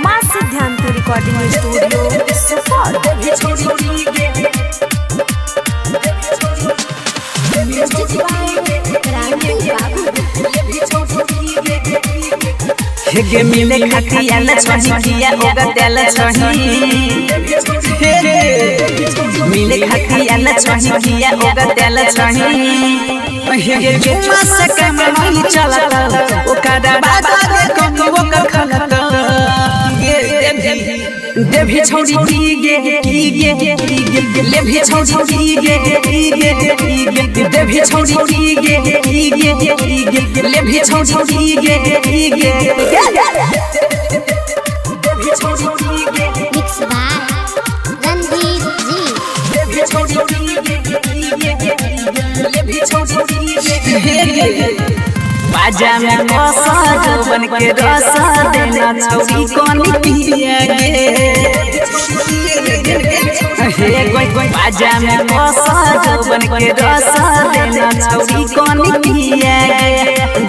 माँ सिद्धांत recording studio Supaul. हेगे मिले खटिया न छही किया ओगा देल छही हेगे मिले खटिया न छही किया ओगा देल छही हेगे के मास कम नहीं चलता ओका बाबा के कम ओका खलत देवी छोड़ी की गे लेभी छोड़ी की गे देवी छोड़ी की गे लेभी छोड़ी की गे Mixed by Ranveer Ji. बाजा में कोसा बन के रसा देना छोड़ी कोनी पिया गे हे कोई बाजा में कोसा बन के रसा देना छोड़ी कोनी पिया गे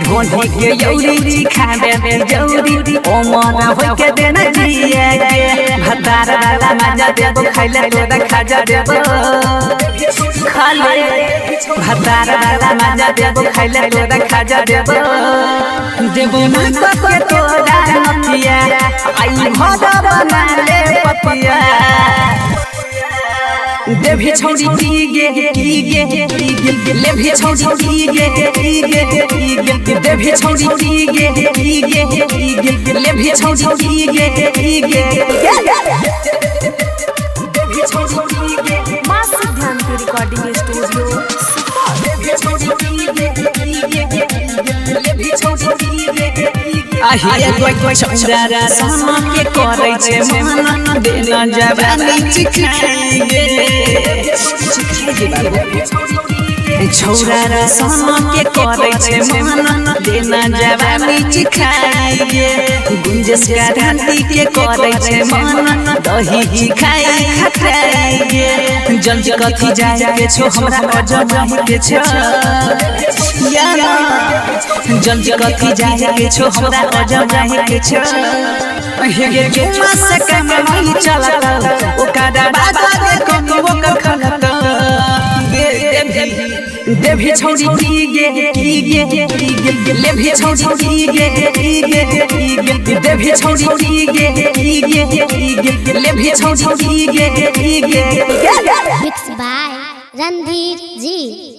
ढोंढी के यौरी जी खाबे दे जौरी ओ मोरा होय के देना जिया गे भतार वाला मजा देबो खाइले तोरा खाजा देबो खाले भतार वाला मजा देबो खाइले तोरा खाजा देबो देबो मन के तोरा नथिया आई भदा बना ले पतिया देवी छोड़ी की गे लेभी छोड़ी की गे देवी छोड़ी की गे लेभी छोड़ी की गे माँ सिद्धांत रिकॉर्डिंग स्टूडियो आहिया कोई छौरा सोना के करे छे मन देना जवानी चिखाएंगे छौरा सोना के करे छे मन देना जवानी चिखाएंगे गुंजस का राती के करे छे मन दही चिखाए खाएंगे जल्दी कथी जाए के छो हमरा अजब के छो यारा जल्दी कथी जाए के छो हमरा अजब के छो हेगे के मास कम नहीं चलता ओका बाबा के कम ओका खलत देवी छोड़ी की गे लेभी छोड़ी की गे देवी छोड़ी की गे लेभी छोड़ी की गे Mixed by Ranveer Ji.